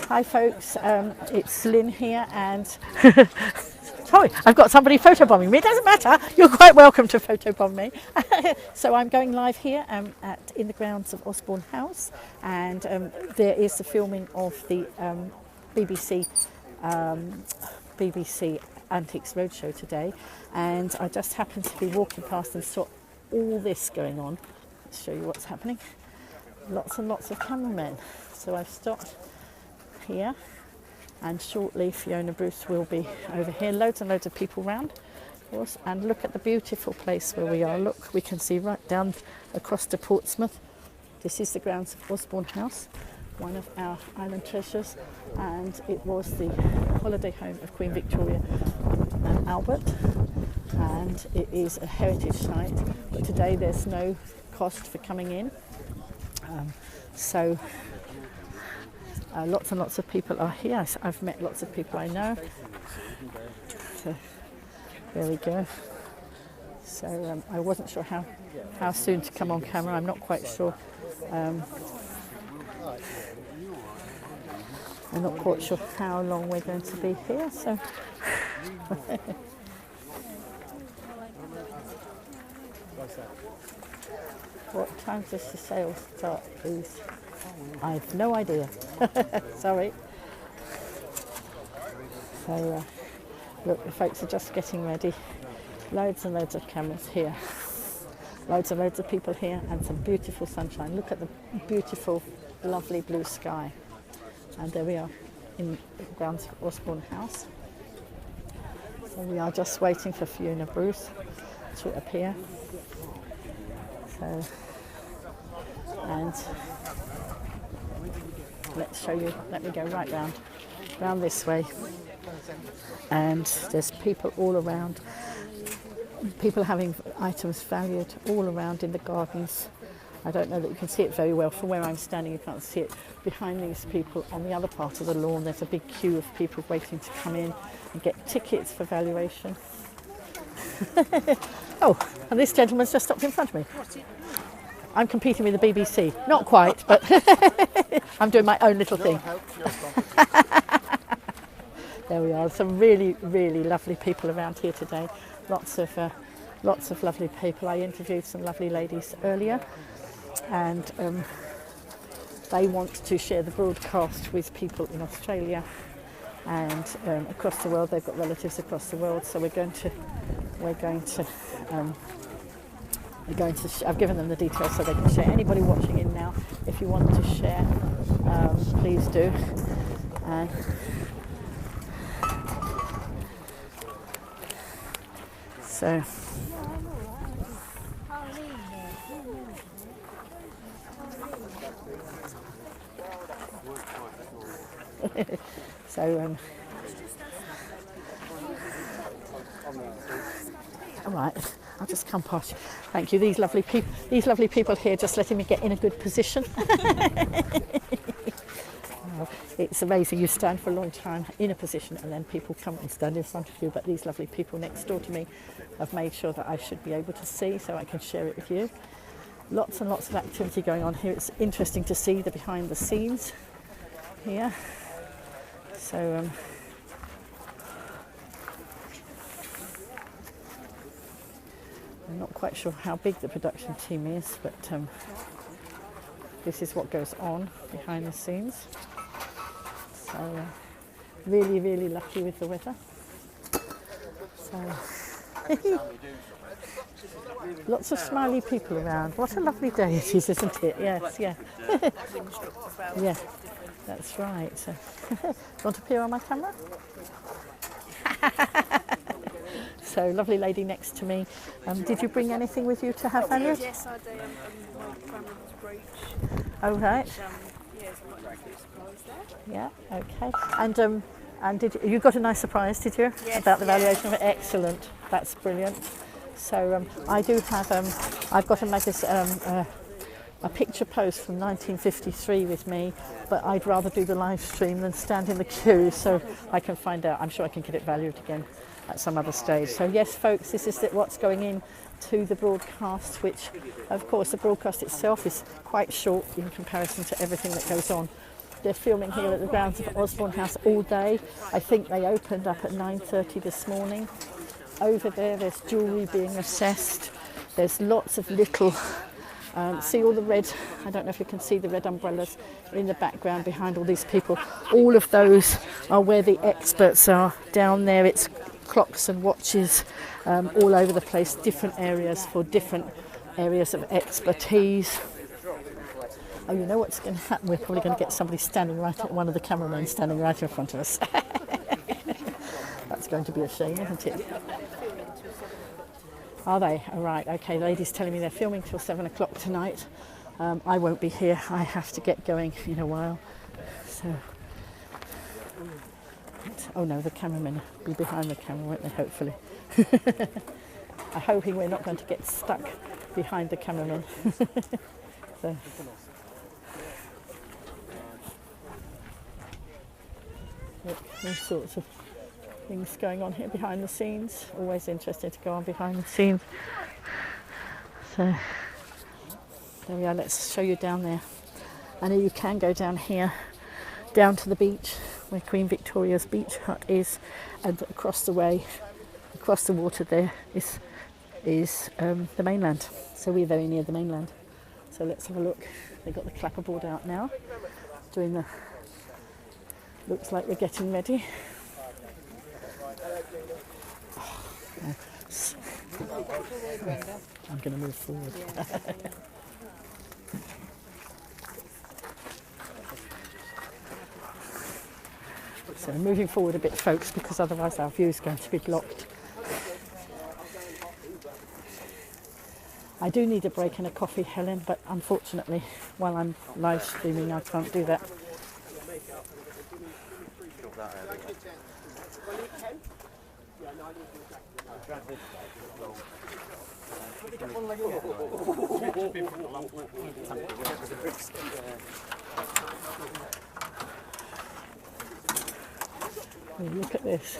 Hi folks, it's Lynn here and sorry, I've got somebody photobombing me. It doesn't matter, you're quite welcome to photobomb me. So I'm going live here in the grounds of Osborne House, and there is the filming of the BBC Antiques Roadshow today, and I just happened to be walking past and saw all this going on. Let's show you what's happening. Lots and lots of cameramen. So I've stopped here, and shortly Fiona Bruce will be over here. Loads and loads of people round, of course, and look at the beautiful place where we are. Look, we can see right down across to Portsmouth. This is the grounds of Osborne House, one of our island treasures, and it was the holiday home of Queen Victoria and Albert, and it is a heritage site, but today there's no cost for coming in. So lots and lots of people are here. I've met lots of people I know. So there we go. So I wasn't sure how soon to come on camera. I'm not quite sure. I'm not quite sure how long we're going to be here. So what time does the sale start, please? I've no idea. Sorry. So look, the folks are just getting ready. Loads and loads of cameras here. Loads and loads of people here, and some beautiful sunshine. Look at the beautiful, lovely blue sky. And there we are in the grounds of Osborne House. So we are just waiting for Fiona Bruce to appear. So, and let's show you, let me go right round this way. And there's people all around, people having items valued all around in the gardens. I don't know that you can see it very well from where I'm standing. You can't see it behind these people. On the other part of the lawn there's a big queue of people waiting to come in and get tickets for valuation. Oh, and this gentleman's just stopped in front of me. I'm competing with the BBC. Not quite, but I'm doing my own little thing. There we are. Some really, really lovely people around here today. Lots of lovely people. I interviewed some lovely ladies earlier, and they want to share the broadcast with people in Australia and across the world. They've got relatives across the world, so I've given them the details so they can share. Anybody watching in now, if you want to share, please do. So all right, I'll just come past you. Thank you. These lovely people here just letting me get in a good position. It's amazing. You stand for a long time in a position and then people come and stand in front of you, but these lovely people next door to me have made sure that I should be able to see, so I can share it with you. Lots and lots of activity going on here. It's interesting to see the behind the scenes here. So I'm not quite sure how big the production team is, but this is what goes on behind the scenes. So really, really lucky with the weather. So lots of smiley people around. What a lovely day it is, isn't it? Yes, yeah. Yeah, that's right. So, you want to appear on my camera? So, lovely lady next to me. Did you bring anything with you to have valued? Yes, I do. My grandmother's brooch. Oh, right. Yes, I've got a few supplies there. Yeah, okay. And did you got a nice surprise, did you? Yes, about the valuation of it? Excellent. That's brilliant. So I do have, I've got a picture post from 1953 with me, but I'd rather do the live stream than stand in the queue, so I can find out. I'm sure I can get it valued again at some other stage. So yes, folks, this is what's going in to the broadcast, which of course the broadcast itself is quite short in comparison to everything that goes on They're filming here at the grounds of Osborne House all day. I think they opened up at 9:30 this morning. Over there's jewellery being assessed. There's lots of little, see all the red, I don't know if you can see the red umbrellas in the background behind all these people. All of those are where the experts are. Down there it's clocks and watches all over the place, different areas for different areas of expertise. Oh, you know what's going to happen? We're probably going to get somebody standing right at one of the cameramen standing right in front of us. That's going to be a shame, isn't it? Are they? All right, okay. The lady's telling me they're filming till 7 o'clock tonight. I won't be here. I have to get going in a while. So, oh no, the cameramen will be behind the camera, won't they, hopefully? I'm hoping we're not going to get stuck behind the cameramen. So. Look, all sorts of things going on here behind the scenes. Always interesting to go on behind the scenes. So there we are. Let's show you down there. I know you can go down here, down to the beach where Queen Victoria's beach hut is, and across the way, across the water there is the mainland. So we're very near the mainland. So let's have a look. They've got the clapperboard out now, doing the. Looks like we're getting ready. I'm going to move forward. So moving forward a bit, folks, because otherwise our view is going to be blocked. I do need a break and a coffee, Helen, but unfortunately, while I'm live streaming, I can't do that. Look at this.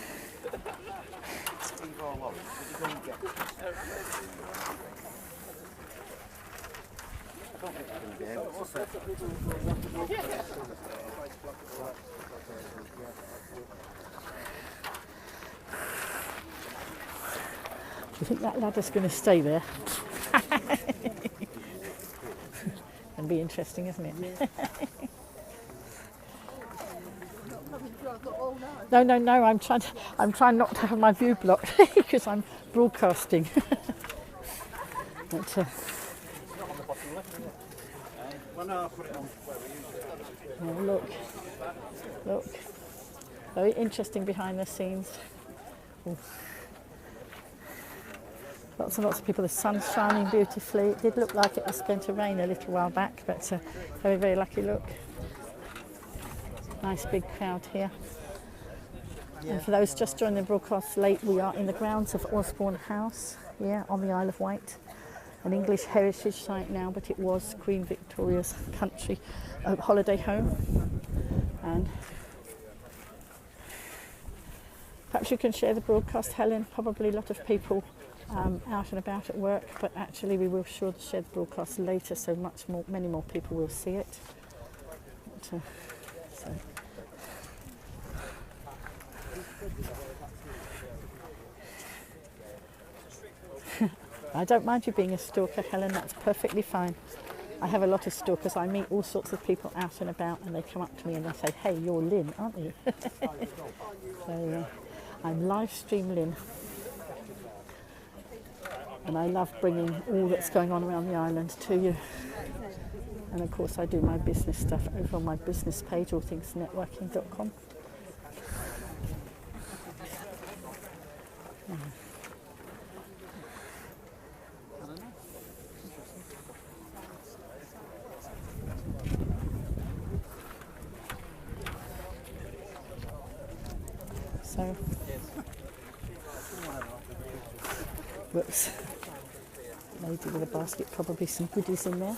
Do you think that ladder's going to stay there? It'll be interesting, isn't it? No. I'm trying not to have my view blocked because I'm broadcasting. But, oh, look. Very interesting behind the scenes. Ooh. Lots and lots of people. The sun's shining beautifully. It did look like it was going to rain a little while back, but very, very lucky look. Nice big crowd here. And for those just joining the broadcast late, we are in the grounds of Osborne House, here on the Isle of Wight, an English heritage site now, but it was Queen Victoria's country holiday home. And perhaps you can share the broadcast, Helen. Probably a lot of people out and about at work, but actually we will sure to share the broadcast later, so many more people will see it. But, so. I don't mind you being a stalker, Helen, that's perfectly fine. I have a lot of stalkers. I meet all sorts of people out and about, and they come up to me and they say, hey, you're Lynn, aren't you? So I'm live stream Lynn. And I love bringing all that's going on around the island to you. And of course I do my business stuff over on my business page, allthingsnetworking.com. So, whoops, lady with a basket, probably some goodies in there.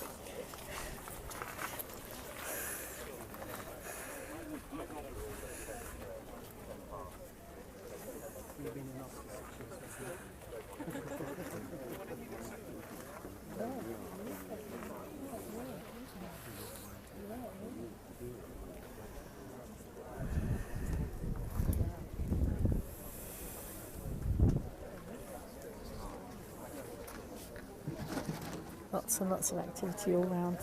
Lots and lots of activity all round.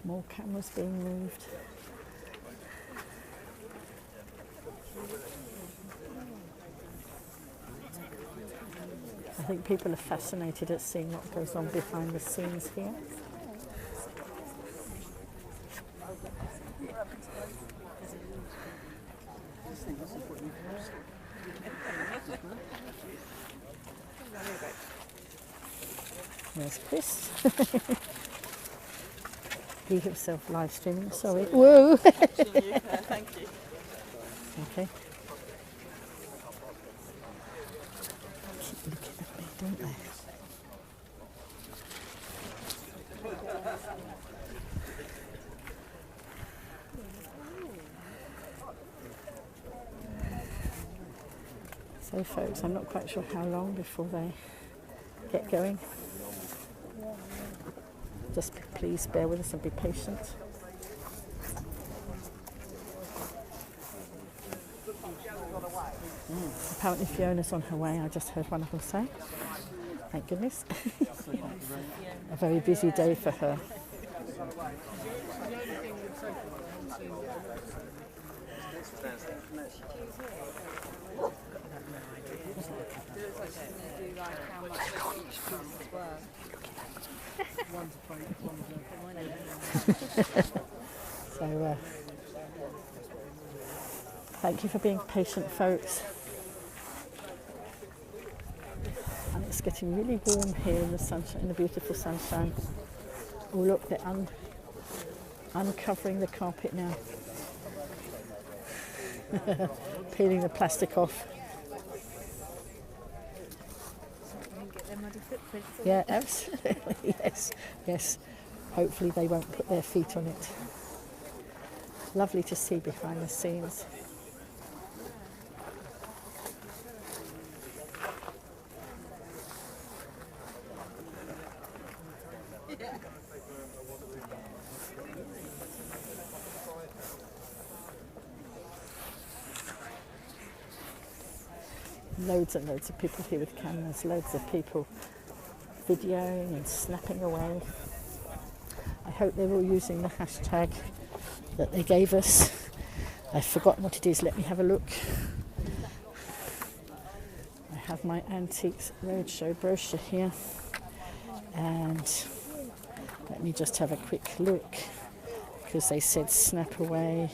More cameras being moved. I think people are fascinated at seeing what goes on behind the scenes here. There's Chris. He himself live streaming, sorry. Whoa! Thank you. Okay. Keep looking at me, don't they? So folks, I'm not quite sure how long before they get going. Just please bear with us and be patient. Apparently Fiona's on her way, I just heard one of them say. Thank goodness. A very busy day for her. So, thank you for being patient, folks. And it's getting really warm here in the sunshine, in the beautiful sunshine. Oh look, they're uncovering the carpet now. Peeling the plastic off. Yeah, absolutely. Yes, yes. Hopefully they won't put their feet on it. Lovely to see behind the scenes. Loads and loads of people here with cameras, loads of people videoing and snapping away. I hope they're all using the hashtag that they gave us. I've forgotten what it is, let me have a look. I have my Antiques Roadshow brochure here, and let me just have a quick look, because they said snap away.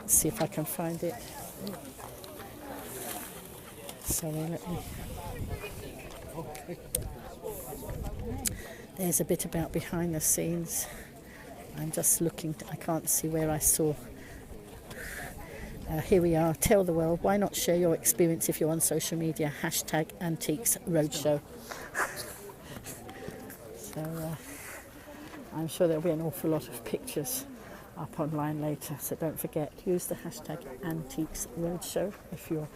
Let's see if I can find it. Sorry, let me. There's a bit about behind the scenes. I'm just looking, I can't see where I saw. Here we are, tell the world, why not share your experience if you're on social media, hashtag Antiques Roadshow. So I'm sure there'll be an awful lot of pictures up online later, so don't forget, use the hashtag Antiques Roadshow if you're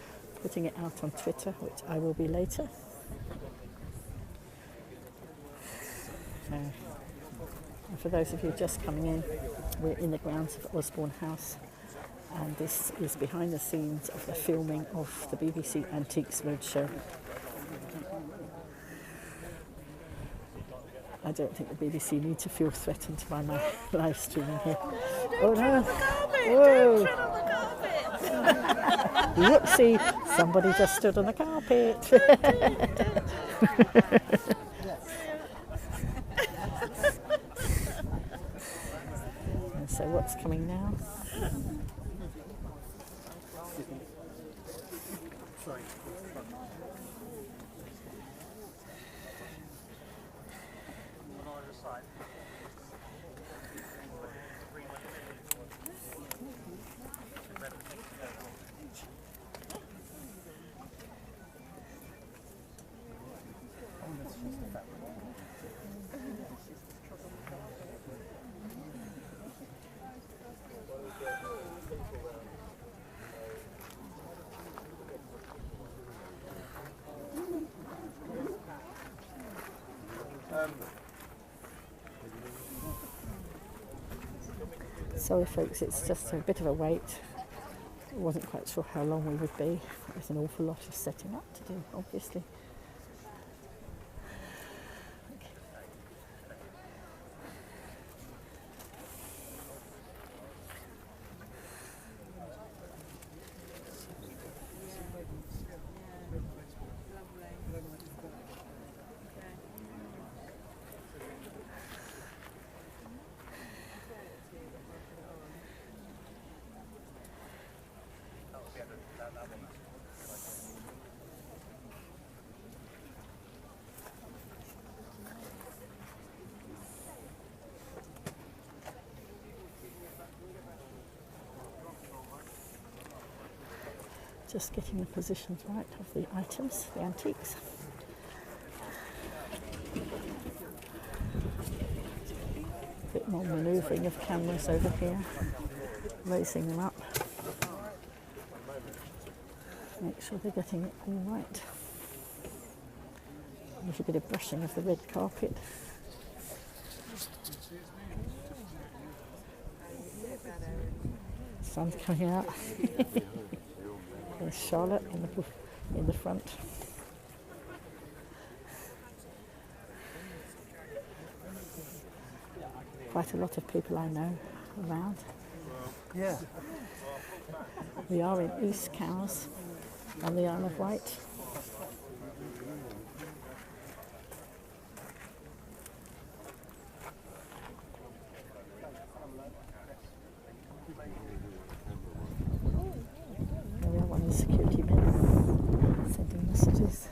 putting it out on Twitter, which I will be later. And for those of you just coming in, we're in the grounds of Osborne House, and this is behind the scenes of the filming of the BBC Antiques Roadshow. I don't think the BBC need to feel threatened by my live streaming here. Oh no! Whoa! Whoopsie! Somebody just stood on the carpet. And so what's coming now? Sorry folks, it's just a bit of a wait. I wasn't quite sure how long we would be. There's an awful lot of setting up to do, obviously. Just getting the positions right of the items, the antiques. A bit more manoeuvring of cameras over here, raising them up. Make sure they're getting it all right. A little bit of brushing of the red carpet. Sun's coming out. There's Charlotte in the front. Quite a lot of people I know around. Yeah. We are in East Cowes on the Isle of Wight. There we are, one of the security men sending messages.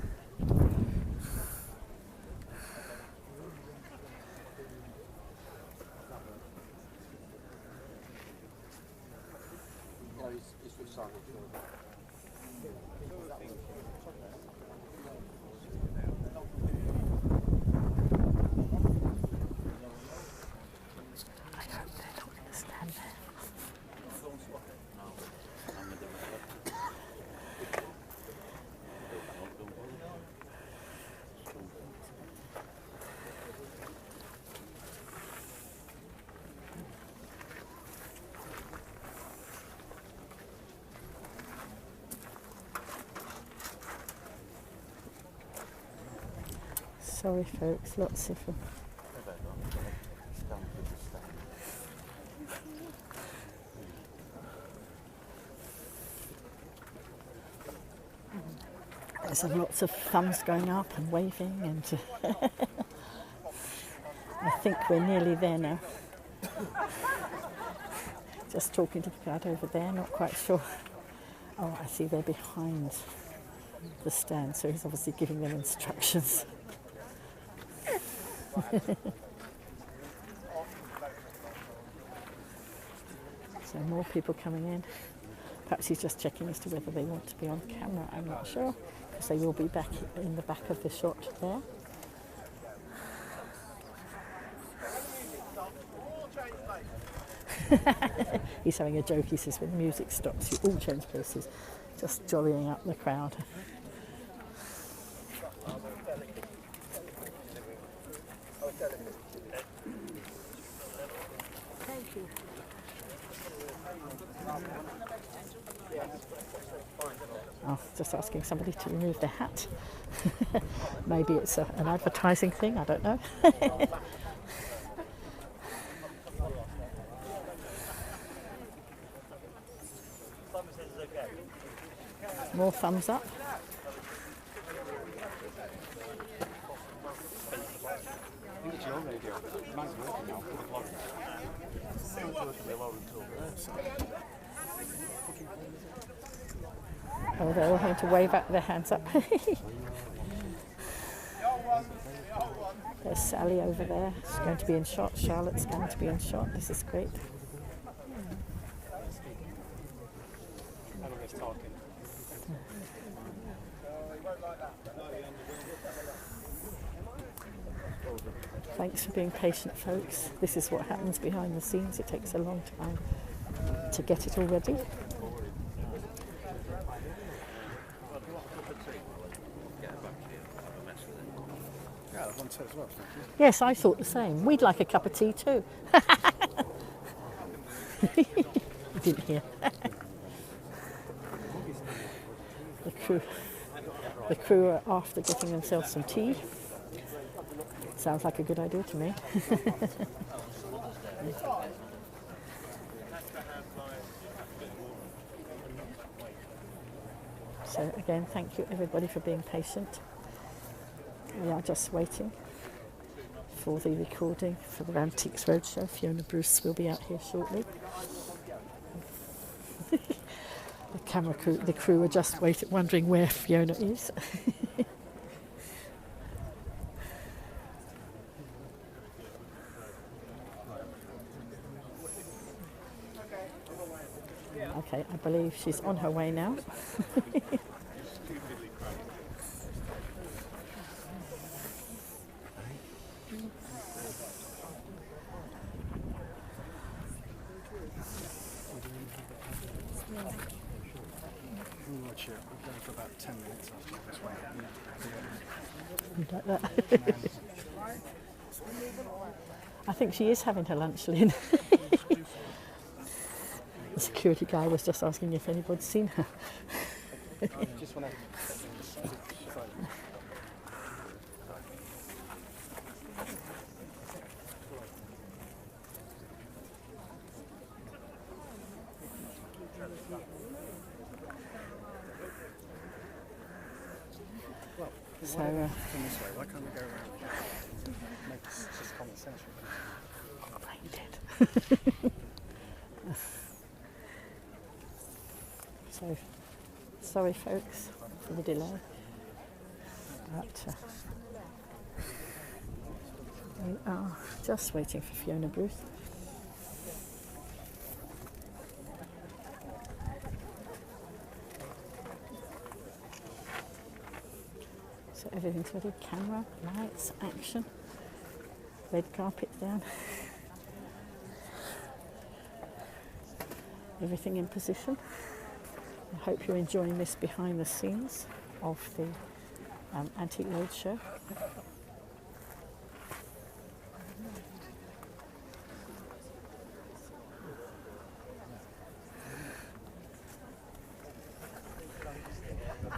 Sorry folks, lots of them. There's lots of thumbs going up and waving, and I think we're nearly there now. Just talking to the crowd over there, not quite sure. Oh, I see they're behind the stand, so he's obviously giving them instructions. So more people coming in. Perhaps he's just checking as to whether they want to be on camera. I'm not sure, because they will be back in the back of the shot there. He's having a joke. He says when the music stops, you all change places, just jollying up the crowd. Thank you. Oh, just asking somebody to remove their hat. Maybe it's an advertising thing, I don't know. More thumbs up. Oh, they're all having to wave up their hands up. There's Sally over there. She's going to be in shot. Charlotte's going to be in shot. This is great. Thanks for being patient, folks. This is what happens behind the scenes. It takes a long time to get it all ready. Yes, I thought the same. We'd like a cup of tea too. You didn't hear. The crew are after getting themselves some tea. Sounds like a good idea to me. So again, thank you everybody for being patient. We are just waiting for the recording for the Antiques Roadshow. Fiona Bruce will be out here shortly. The crew are just wondering where Fiona is. Okay, I believe she's on her way now. We're going for about 10 minutes after this one. Like that. I think she is having her lunch, Lynn. The security guy was just asking if anybody's seen her. Just want to... So, come this way. Why can't we go around? Make this just common sense. So, sorry folks for the delay. But we are just waiting for Fiona Bruce. So everything's ready, camera, lights, action, red carpet down, everything in position. I hope you're enjoying this behind the scenes of the Antique Roadshow.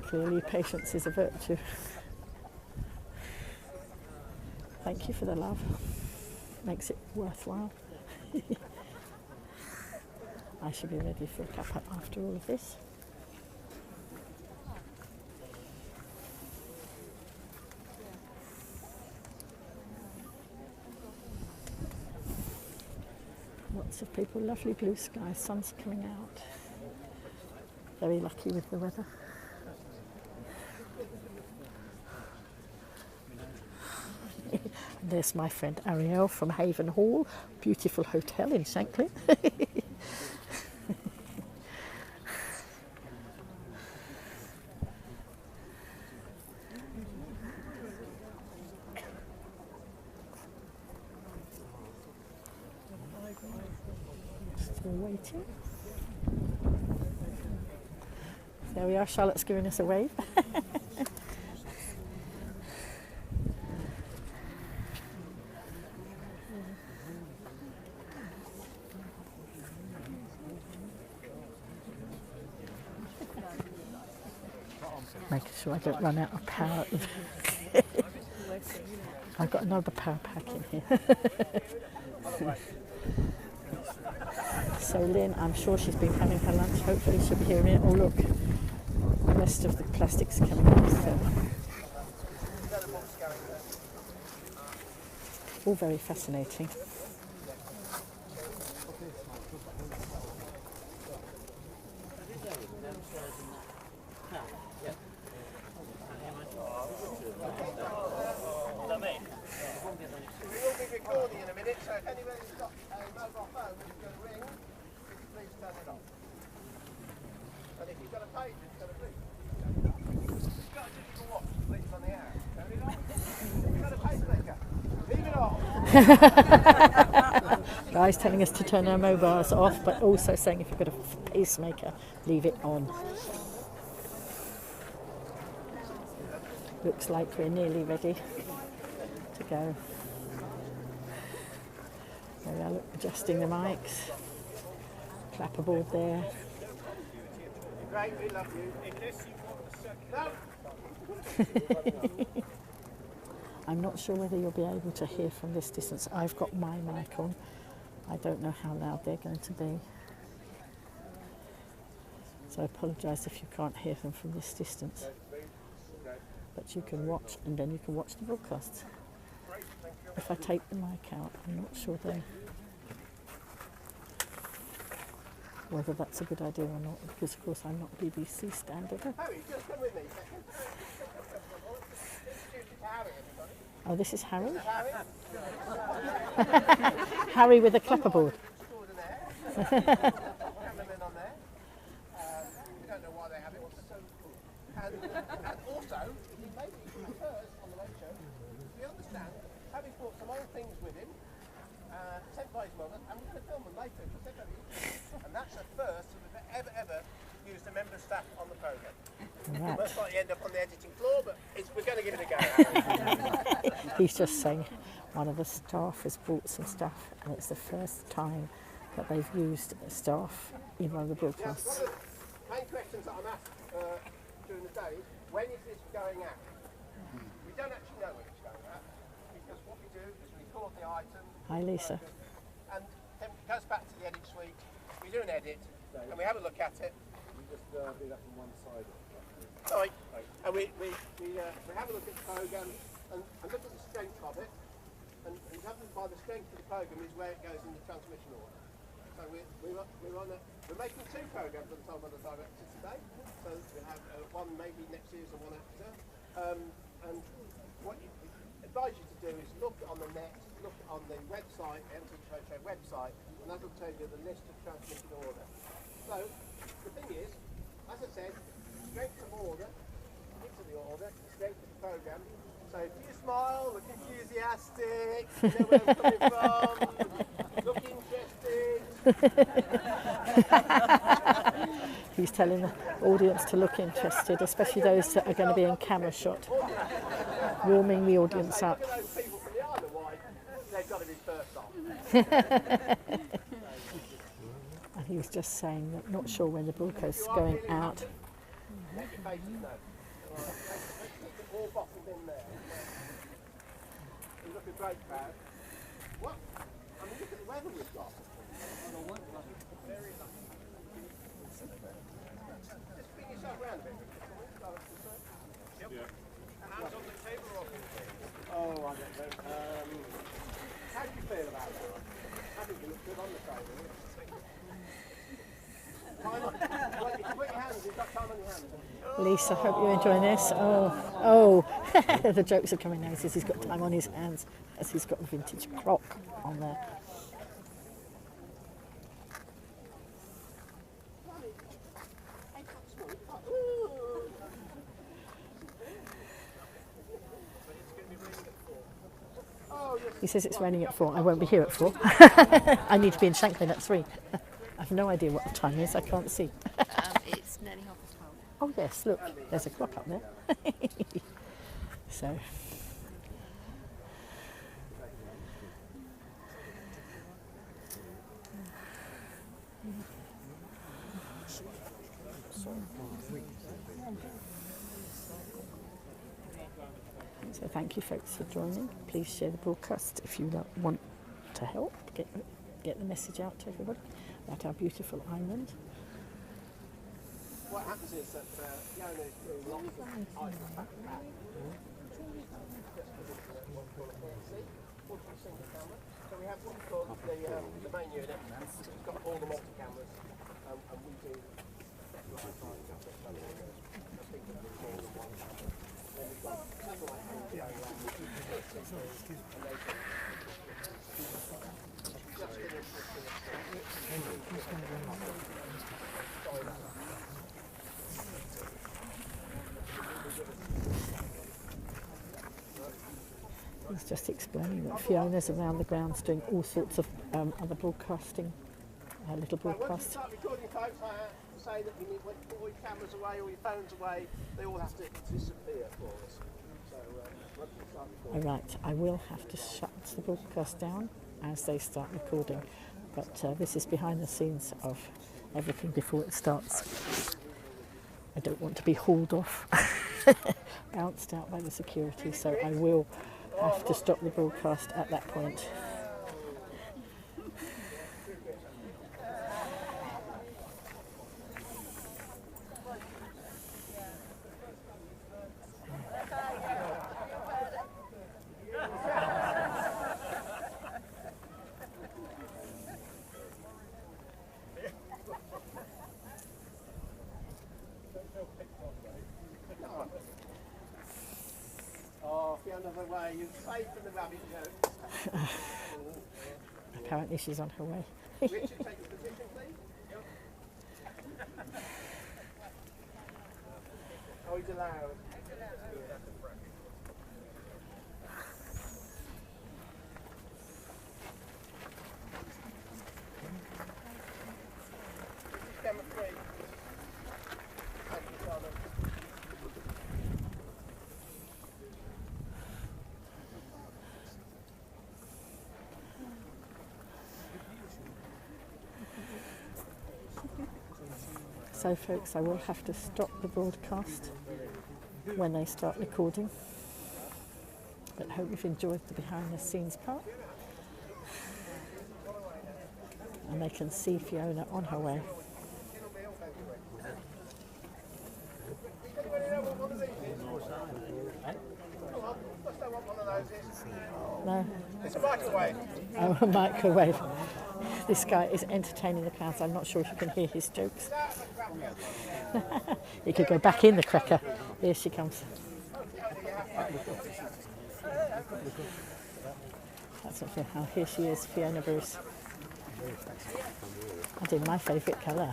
Clearly patience is a virtue. Thank you for the love. Makes it worthwhile. I should be ready for a cuppa after all of this. Lots of people, lovely blue sky, sun's coming out. Very lucky with the weather. There's my friend Ariel from Haven Hall, beautiful hotel in Shanklin. Still waiting. There we are, Charlotte's giving us a wave. Making sure I don't run out of power. I've got another power pack in here. So Lynn, I'm sure she's been having her lunch. Hopefully she'll be hearing it. Oh look, the rest of the plastics coming up. So. All very fascinating. Recording in a minute, so if anybody's got a mobile phone which is going to ring, please turn it off. And if you've got a page, it's going to ring. You've got a digital watch, please, on the hour. Turn it off. You've got a pacemaker. Leave it off. Guys telling us to turn our mobiles off, but also saying if you've got a pacemaker, leave it on. Looks like we're nearly ready to go. There we are, look, adjusting the mics. Clapperboard there. Great, we love you. I'm not sure whether you'll be able to hear from this distance. I've got my mic on. I don't know how loud they're going to be. So I apologise if you can't hear them from this distance. But you can watch, and then you can watch the broadcast. If I take the mic out, I'm not sure then whether that's a good idea or not, because of course I'm not BBC standard. Harry, just come with me a second. Introduce you to Harry, everybody. Oh, this is Harry? Harry, Harry with a clapperboard. extraordinaire. Cameraman on there. We don't know why they have it, it's so cool. And also, he may be first on the late show. We understand, having brought some old things with him, sent by his mother, and we're going to film them later. He said that and that's the first that we've ever used a member of staff on the programme. Right. Most likely end up on the editing floor, but we're going to give it a go. He's just saying one of the staff has brought some stuff, and it's the first time that they've used staff in one of the broadcasts. One of the main questions that I'm asked during the day is, when is this going out? We don't actually know when it's going out, because what we do is we record the item. Hi, Lisa. And then it goes back to the edit suite, we do an edit, and we have a look at it. You just do that from one side. Sorry. And we have a look at the programme and look at the strength of it, and judging by the strength of the programme is where it goes in the transmission order. So we're making two programmes at the time by the director today. So we have one maybe next year's and one after. And what you advise you to do is look on the net, look on the website, the website, and that will tell you the list of transmission order. So the thing is, as I said, strength of order, into the order, strength of the programme. So if you smile, look enthusiastic, you know where I'm coming from, look interested. He's telling the audience to look interested, especially those that are going to be in camera shot, warming the audience up. Look at those people from the Isle of Wight, they've got to be first on. And he was just saying that not sure when the broadcast is going out. Make your faces known. Let's keep it all bottled in there. You look a great crowd. What? I mean, look at the weather we've got. Very lucky. Just bring yourself round a bit. Yep. Hands on the table or off the table? Oh, I don't know. How do you feel about that? I think you look good on the table. Time on. Well, you can put your hands, you've got time on your hands. Lisa, hope you're enjoying this. Oh, the jokes are coming now. He says he's got time on his hands as he's got a vintage clock on there. He says it's raining at 4. I won't be here at 4. I need to be in Shanklin at 3. I have no idea what the time is. I can't see. It's nearly 12:30. Oh yes, look, there's a clock up there. So, so thank you folks for joining. Please share the broadcast if you want to help get the message out to everybody about our beautiful island. What happens is that the owner is doing lots of items back to back. So we have what we call the main unit. It's got all the multi-cameras, and we do I was just explaining that Fiona's around the grounds doing all sorts of other broadcasting, little Once you broadcasts. start recording, folks, I have to say that you need to put all your cameras away, all your phones away. They all have to disappear for us. So once you start recording. All right, I will have to shut the broadcast down as they start recording, but this is behind the scenes of everything before it starts. I don't want to be hauled off, bounced out by the security, so I will have to stop the broadcast at that point. Oh, Fiona, the way you're safe from the rabbit joke. Apparently she's on her way. Richard, take your position, please. Oh, he's allowed. Camera 3. Thank you, Simon. So folks, I will have to stop the broadcast when they start recording. But hope you've enjoyed the behind the scenes part. And they can see Fiona on her way. No. It's a microwave. Oh, a microwave. This guy is entertaining the crowds. I'm not sure if you can hear his jokes. He could go back in the cracker. Here she comes. That's not Fiona. Oh, here she is, Fiona Bruce. And in my favourite colour.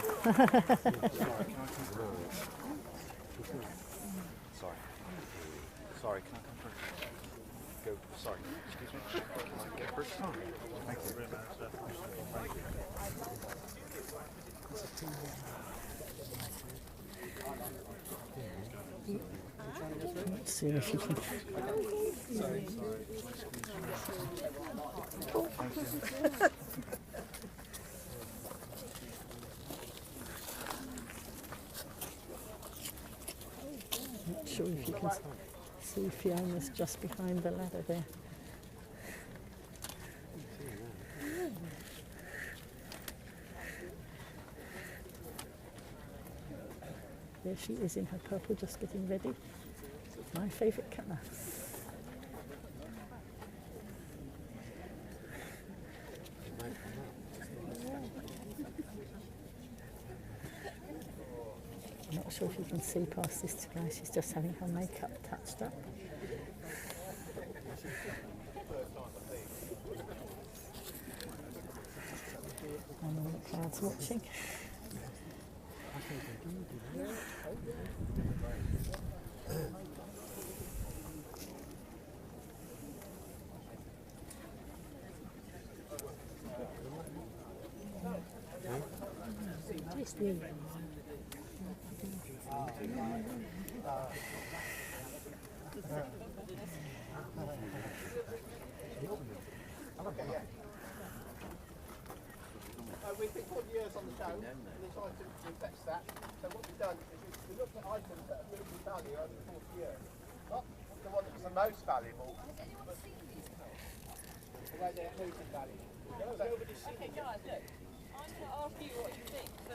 Sorry, can I come first? Go, sorry, excuse me. Can I go first? Oh, thank you. Let's see if you can. Not sure if you can see Fiona's just behind the ladder there. There she is in her purple, just getting ready. My favourite colour. I'm not sure if you can see past this guy. She's just having her makeup touched up. And all the crowd's watching. We've been 40 years on the show, and we're trying to reflect that. So what we've done is we looked at items that have moved in value over 40 years. Not the one that was the most valuable, but the way they have moved in value. Okay guys, look, I'm going to ask you what you think, so...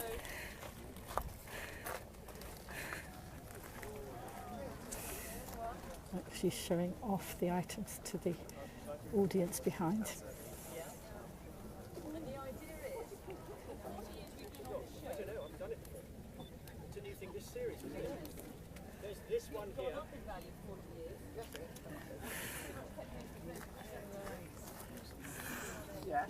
Look, she's showing off the items to the audience behind. And the idea is, how many years we've been on the show? I don't know, I've done it before. It's a new thing, this series, isn't it? There's this one It's gone here. up in value 40 years. Yeah.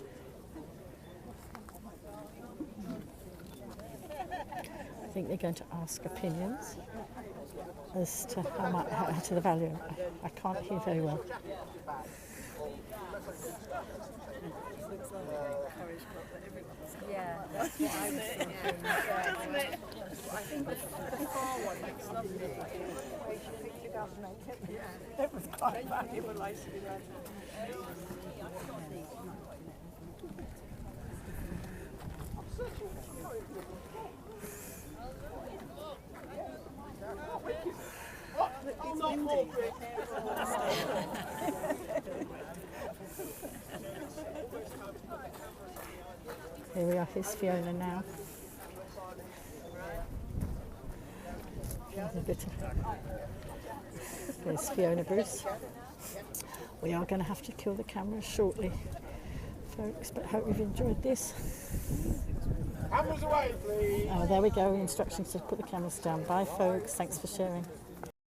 I think they're going to ask opinions as to how much, to the value. I can't hear very well. Yeah, that's what I was thinking. I think the far one looks lovely. 2008. It was quite valuable, I see that. Andy. Here we are, here's Fiona now. There's a bit of... There's Fiona Bruce. We are going to have to kill the camera shortly, folks, but hope you've enjoyed this. Cameras away, please. Oh, there we go, instructions to put the cameras down. Bye, folks. Thanks for sharing.